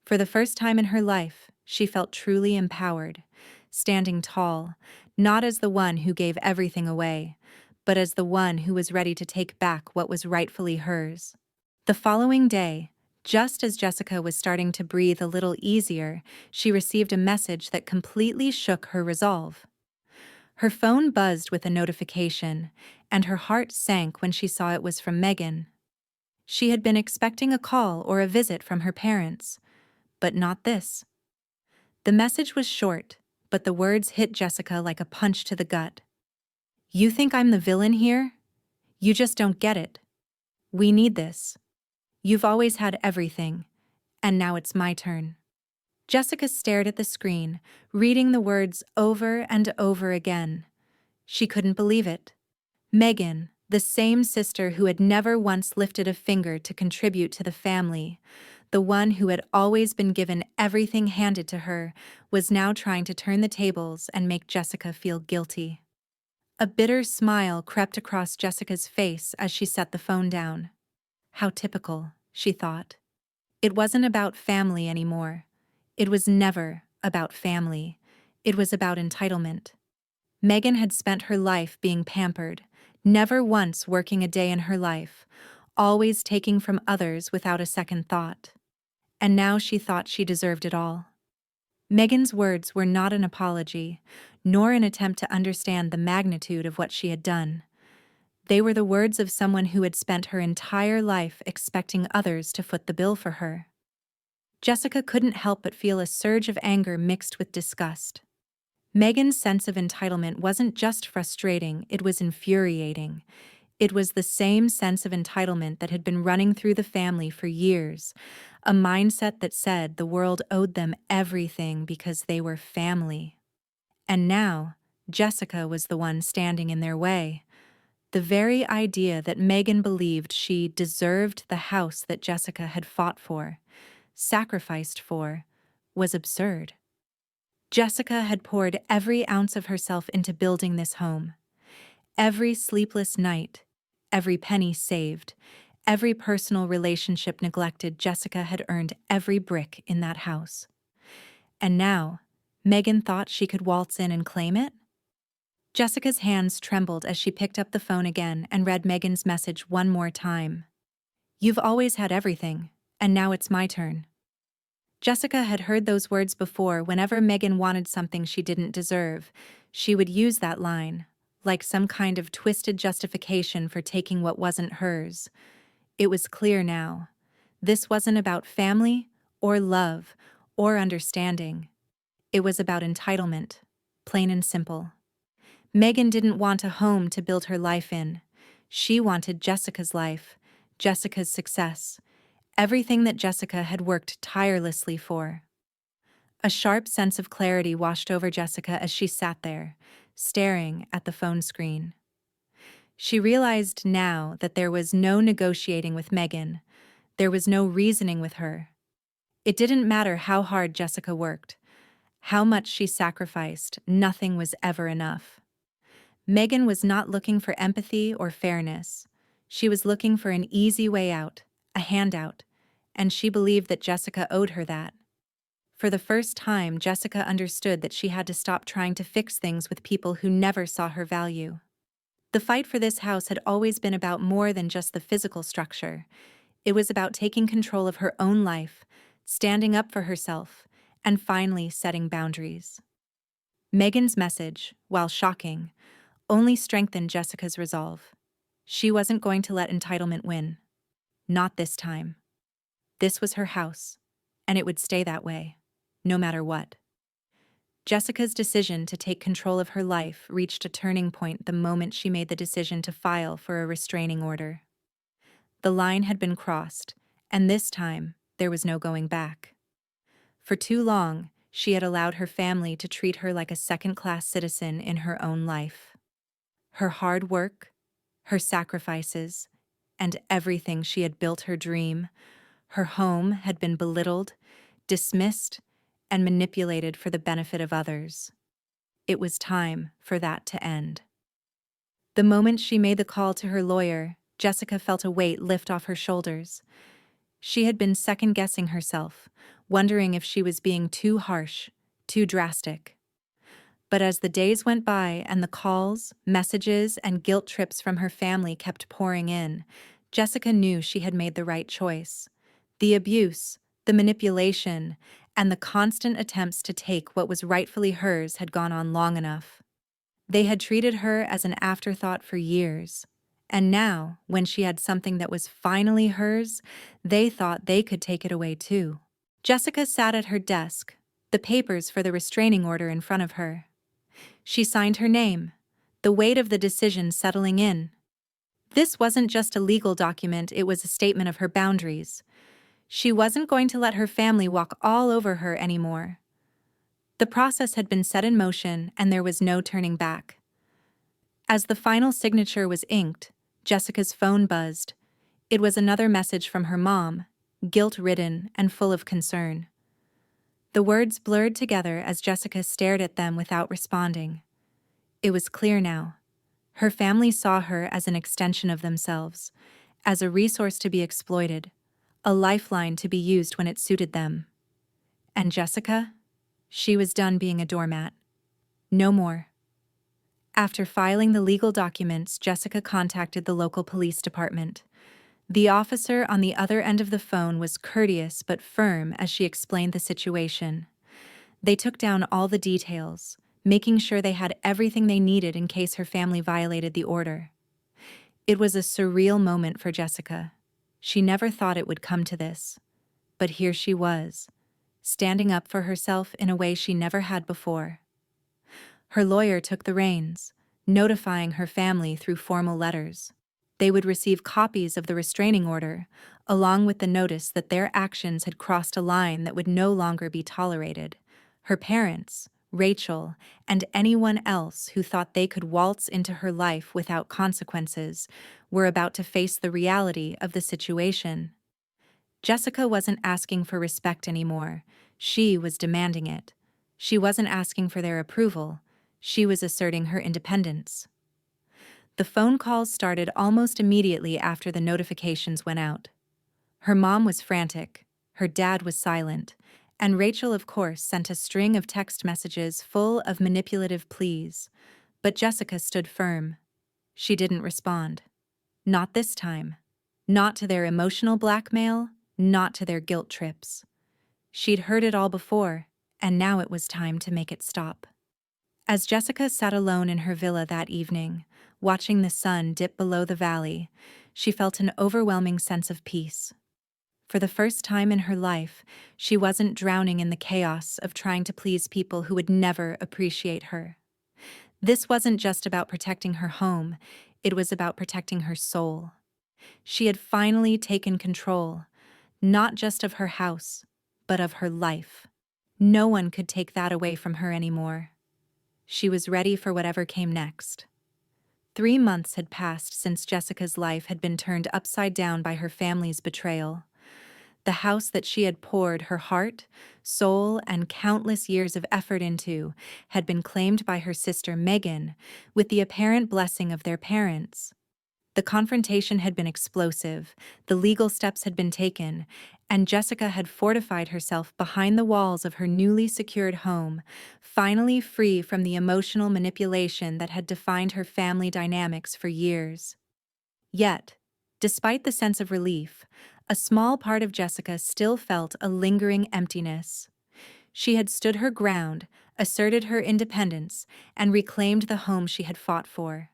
For the first time in her life, she felt truly empowered, standing tall, not as the one who gave everything away, but as the one who was ready to take back what was rightfully hers. The following day, just as Jessica was starting to breathe a little easier, she received a message that completely shook her resolve. Her phone buzzed with a notification, and her heart sank when she saw it was from Megan. She had been expecting a call or a visit from her parents, but not this. The message was short, but the words hit Jessica like a punch to the gut. "You think I'm the villain here? You just don't get it. We need this. You've always had everything, and now it's my turn." Jessica stared at the screen, reading the words over and over again. She couldn't believe it. Megan, the same sister who had never once lifted a finger to contribute to the family, the one who had always been given everything handed to her, was now trying to turn the tables and make Jessica feel guilty. A bitter smile crept across Jessica's face as she set the phone down. How typical, she thought. It wasn't about family anymore. It was never about family. It was about entitlement. Megan had spent her life being pampered. never once working a day in her life, always taking from others without a second thought. And now she thought she deserved it all. Megan's words were not an apology, nor an attempt to understand the magnitude of what she had done. They were the words of someone who had spent her entire life expecting others to foot the bill for her. Jessica couldn't help but feel a surge of anger mixed with disgust. Megan's sense of entitlement wasn't just frustrating, it was infuriating. It was the same sense of entitlement that had been running through the family for years, a mindset that said the world owed them everything because they were family. And now, Jessica was the one standing in their way. The very idea that Megan believed she deserved the house that Jessica had fought for, sacrificed for, was absurd. Jessica had poured every ounce of herself into building this home. Every sleepless night, every penny saved, every personal relationship neglected, Jessica had earned every brick in that house. And now, Megan thought she could waltz in and claim it? Jessica's hands trembled as she picked up the phone again and read Megan's message one more time. "You've always had everything, and now it's my turn." Jessica had heard those words before. Whenever Megan wanted something she didn't deserve, she would use that line, like some kind of twisted justification for taking what wasn't hers. It was clear now. This wasn't about family, or love, or understanding. It was about entitlement, plain and simple. Megan didn't want a home to build her life in. She wanted Jessica's life, Jessica's success, everything that Jessica had worked tirelessly for. A sharp sense of clarity washed over Jessica as she sat there, staring at the phone screen. She realized now that there was no negotiating with Megan. There was no reasoning with her. It didn't matter how hard Jessica worked, how much she sacrificed, nothing was ever enough. Megan was not looking for empathy or fairness. She was looking for an easy way out, a handout, and she believed that Jessica owed her that. For the first time, Jessica understood that she had to stop trying to fix things with people who never saw her value. The fight for this house had always been about more than just the physical structure. It was about taking control of her own life, standing up for herself, and finally setting boundaries. Megan's message, while shocking, only strengthened Jessica's resolve. She wasn't going to let entitlement win. Not this time. This was her house, and it would stay that way, no matter what. Jessica's decision to take control of her life reached a turning point the moment she made the decision to file for a restraining order. The line had been crossed, and this time, there was no going back. For too long, she had allowed her family to treat her like a second-class citizen in her own life. Her hard work, her sacrifices, and everything she had built her dream, her home had been belittled, dismissed, and manipulated for the benefit of others. It was time for that to end. The moment she made the call to her lawyer, Jessica felt a weight lift off her shoulders. She had been second-guessing herself, wondering if she was being too harsh, too drastic. But as the days went by and the calls, messages, and guilt trips from her family kept pouring in, Jessica knew she had made the right choice. The abuse, the manipulation, and the constant attempts to take what was rightfully hers had gone on long enough. They had treated her as an afterthought for years, and now, when she had something that was finally hers, they thought they could take it away too. Jessica sat at her desk, the papers for the restraining order in front of her. She signed her name, the weight of the decision settling in. This wasn't just a legal document, it was a statement of her boundaries. She wasn't going to let her family walk all over her anymore. The process had been set in motion, and there was no turning back. As the final signature was inked, Jessica's phone buzzed. It was another message from her mom, guilt-ridden and full of concern. The words blurred together as Jessica stared at them without responding. It was clear now. Her family saw her as an extension of themselves, as a resource to be exploited, a lifeline to be used when it suited them. And Jessica? She was done being a doormat. No more. After filing the legal documents, Jessica contacted the local police department. The officer on the other end of the phone was courteous but firm as she explained the situation. They took down all the details, making sure they had everything they needed in case her family violated the order. It was a surreal moment for Jessica. She never thought it would come to this. But here she was, standing up for herself in a way she never had before. Her lawyer took the reins, notifying her family through formal letters. They would receive copies of the restraining order, along with the notice that their actions had crossed a line that would no longer be tolerated. Her parents, Rachel, and anyone else who thought they could waltz into her life without consequences, were about to face the reality of the situation. Jessica wasn't asking for respect anymore. She was demanding it. She wasn't asking for their approval. She was asserting her independence. The phone calls started almost immediately after the notifications went out. Her mom was frantic, her dad was silent, and Rachel, of course, sent a string of text messages full of manipulative pleas. But Jessica stood firm. She didn't respond. Not this time. Not to their emotional blackmail, not to their guilt trips. She'd heard it all before, and now it was time to make it stop. As Jessica sat alone in her villa that evening, watching the sun dip below the valley, she felt an overwhelming sense of peace. For the first time in her life, she wasn't drowning in the chaos of trying to please people who would never appreciate her. This wasn't just about protecting her home, it was about protecting her soul. She had finally taken control, not just of her house, but of her life. No one could take that away from her anymore. She was ready for whatever came next. 3 months had passed since Jessica's life had been turned upside down by her family's betrayal. The house that she had poured her heart, soul, and countless years of effort into had been claimed by her sister Megan, with the apparent blessing of their parents. The confrontation had been explosive, the legal steps had been taken, and Jessica had fortified herself behind the walls of her newly secured home, finally free from the emotional manipulation that had defined her family dynamics for years. Yet, despite the sense of relief, a small part of Jessica still felt a lingering emptiness. She had stood her ground, asserted her independence, and reclaimed the home she had fought for.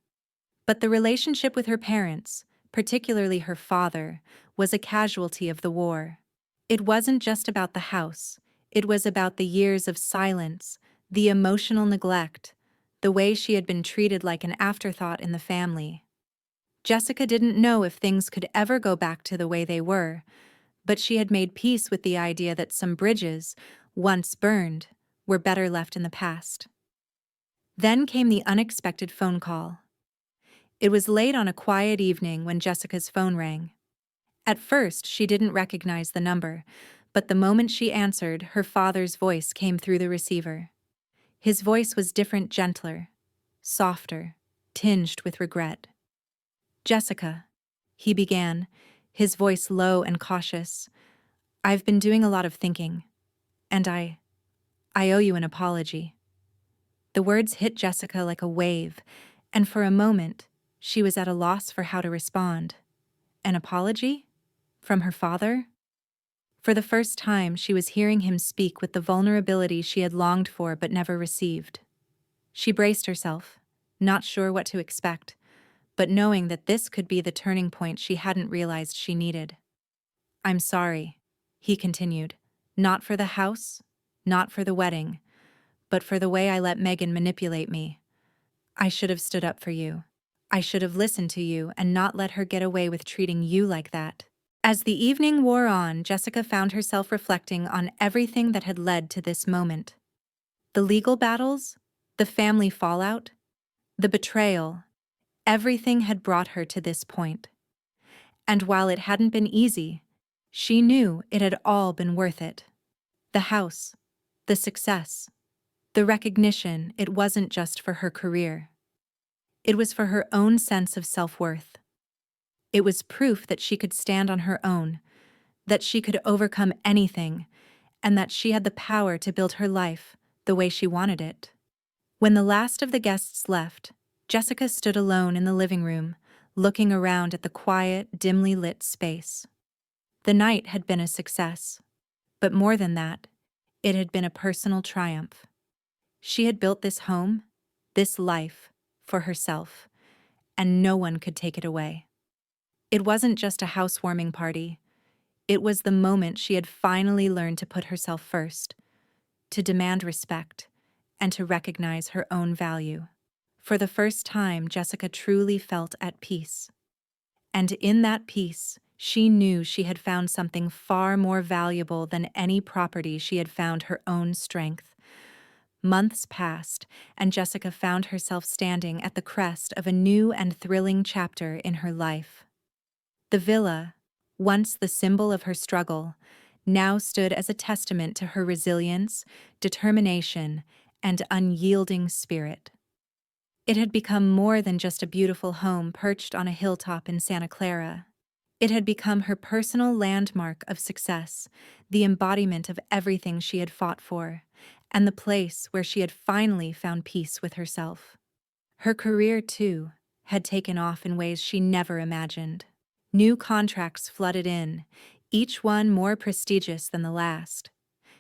But the relationship with her parents, particularly her father, was a casualty of the war. It wasn't just about the house, it was about the years of silence, the emotional neglect, the way she had been treated like an afterthought in the family. Jessica didn't know if things could ever go back to the way they were, but she had made peace with the idea that some bridges, once burned, were better left in the past. Then came the unexpected phone call. It was late on a quiet evening when Jessica's phone rang. At first, she didn't recognize the number, but the moment she answered, her father's voice came through the receiver. His voice was different, gentler, softer, tinged with regret. "Jessica," he began, his voice low and cautious, "I've been doing a lot of thinking, and I owe you an apology." The words hit Jessica like a wave, and for a moment, she was at a loss for how to respond. An apology? From her father? For the first time, she was hearing him speak with the vulnerability she had longed for but never received. She braced herself, not sure what to expect, but knowing that this could be the turning point she hadn't realized she needed. "I'm sorry," he continued, "not for the house, not for the wedding, but for the way I let Megan manipulate me. I should have stood up for you. I should have listened to you and not let her get away with treating you like that." As the evening wore on, Jessica found herself reflecting on everything that had led to this moment. The legal battles, the family fallout, the betrayal, everything had brought her to this point. And while it hadn't been easy, she knew it had all been worth it. The house, the success, the recognition, it wasn't just for her career. It was for her own sense of self-worth. It was proof that she could stand on her own, that she could overcome anything, and that she had the power to build her life the way she wanted it. When the last of the guests left, Jessica stood alone in the living room, looking around at the quiet, dimly lit space. The night had been a success, but more than that, it had been a personal triumph. She had built this home, this life, for herself, and no one could take it away. It wasn't just a housewarming party. It was the moment she had finally learned to put herself first, to demand respect, and to recognize her own value. For the first time, Jessica truly felt at peace. And in that peace, she knew she had found something far more valuable than any property she had found her own strength. Months passed, and Jessica found herself standing at the crest of a new and thrilling chapter in her life. The villa, once the symbol of her struggle, now stood as a testament to her resilience, determination, and unyielding spirit. It had become more than just a beautiful home perched on a hilltop in Santa Clara. It had become her personal landmark of success, the embodiment of everything she had fought for, and the place where she had finally found peace with herself. Her career, too, had taken off in ways she never imagined. New contracts flooded in, each one more prestigious than the last.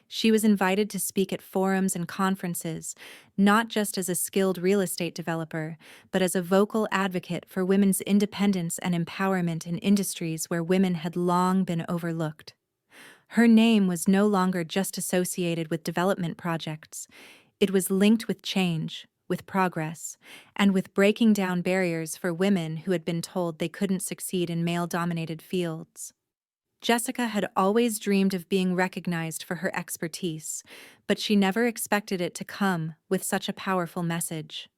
She was invited to speak at forums and conferences, not just as a skilled real estate developer, but as a vocal advocate for women's independence and empowerment in industries where women had long been overlooked. Her name was no longer just associated with development projects. It was linked with change, with progress, and with breaking down barriers for women who had been told they couldn't succeed in male-dominated fields. Jessica had always dreamed of being recognized for her expertise, but she never expected it to come with such a powerful message.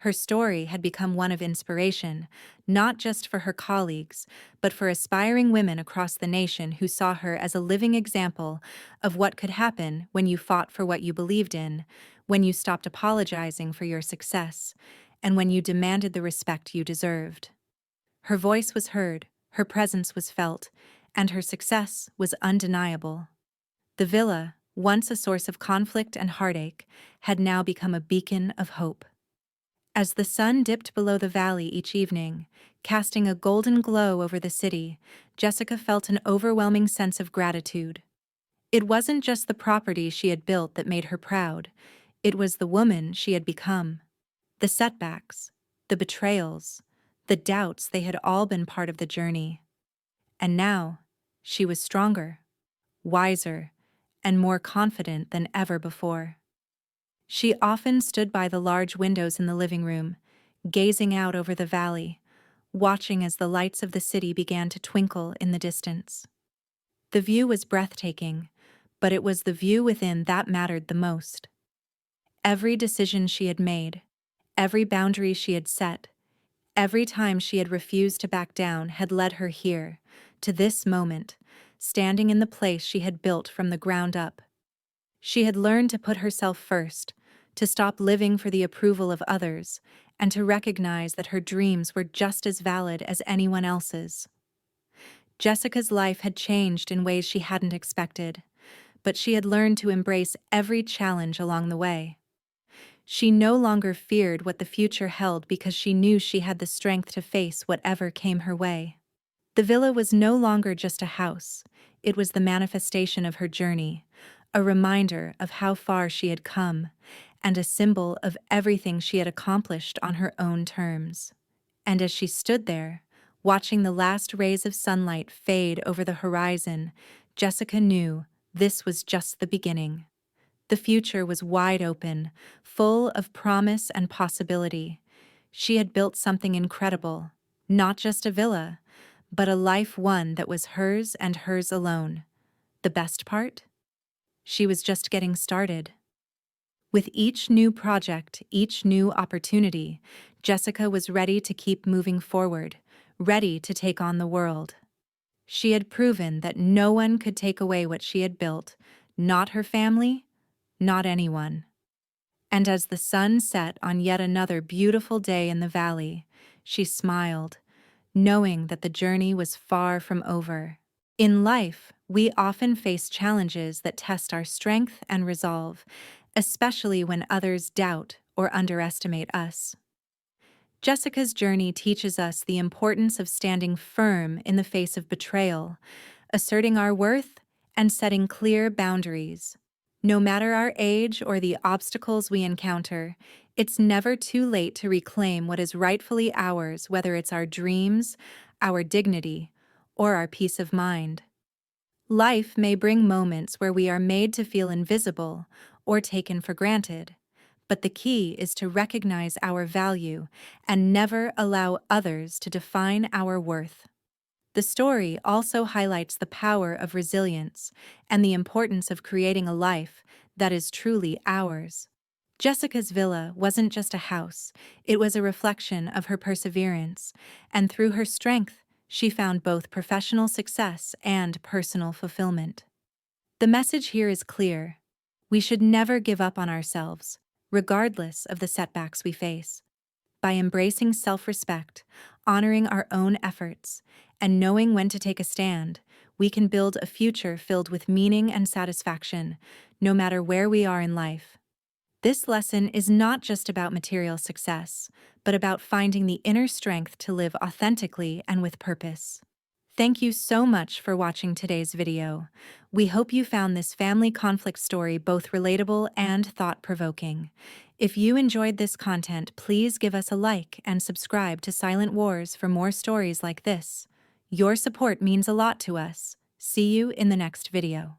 Her story had become one of inspiration, not just for her colleagues, but for aspiring women across the nation who saw her as a living example of what could happen when you fought for what you believed in, when you stopped apologizing for your success, and when you demanded the respect you deserved. Her voice was heard, her presence was felt, and her success was undeniable. The villa, once a source of conflict and heartache, had now become a beacon of hope. As the sun dipped below the valley each evening, casting a golden glow over the city, Jessica felt an overwhelming sense of gratitude. It wasn't just the property she had built that made her proud, it was the woman she had become. The setbacks, the betrayals, the doubts, they had all been part of the journey. And now, she was stronger, wiser, and more confident than ever before. She often stood by the large windows in the living room, gazing out over the valley, watching as the lights of the city began to twinkle in the distance. The view was breathtaking, but it was the view within that mattered the most. Every decision she had made, every boundary she had set, every time she had refused to back down had led her here, to this moment, standing in the place she had built from the ground up. She had learned to put herself first, to stop living for the approval of others, and to recognize that her dreams were just as valid as anyone else's. Jessica's life had changed in ways she hadn't expected, but she had learned to embrace every challenge along the way. She no longer feared what the future held because she knew she had the strength to face whatever came her way. The villa was no longer just a house, it was the manifestation of her journey, a reminder of how far she had come, and a symbol of everything she had accomplished on her own terms. And as she stood there, watching the last rays of sunlight fade over the horizon, Jessica knew this was just the beginning. The future was wide open, full of promise and possibility. She had built something incredible, not just a villa, but a life one that was hers and hers alone. The best part? She was just getting started. With each new project, each new opportunity, Jessica was ready to keep moving forward, ready to take on the world. She had proven that no one could take away what she had built, not her family, not anyone. And as the sun set on yet another beautiful day in the valley, she smiled, knowing that the journey was far from over. In life, we often face challenges that test our strength and resolve, especially when others doubt or underestimate us. Jessica's journey teaches us the importance of standing firm in the face of betrayal, asserting our worth, and setting clear boundaries. No matter our age or the obstacles we encounter, it's never too late to reclaim what is rightfully ours, whether it's our dreams, our dignity, or our peace of mind. Life may bring moments where we are made to feel invisible or taken for granted, but the key is to recognize our value and never allow others to define our worth. The story also highlights the power of resilience and the importance of creating a life that is truly ours. Jessica's villa wasn't just a house, it was a reflection of her perseverance, and through her strength, she found both professional success and personal fulfillment. The message here is clear. We should never give up on ourselves, regardless of the setbacks we face. By embracing self-respect, honoring our own efforts, and knowing when to take a stand, we can build a future filled with meaning and satisfaction, no matter where we are in life. This lesson is not just about material success, but about finding the inner strength to live authentically and with purpose. Thank you so much for watching today's video. We hope you found this family conflict story both relatable and thought-provoking. If you enjoyed this content, please give us a like and subscribe to Silent Wars for more stories like this. Your support means a lot to us. See you in the next video.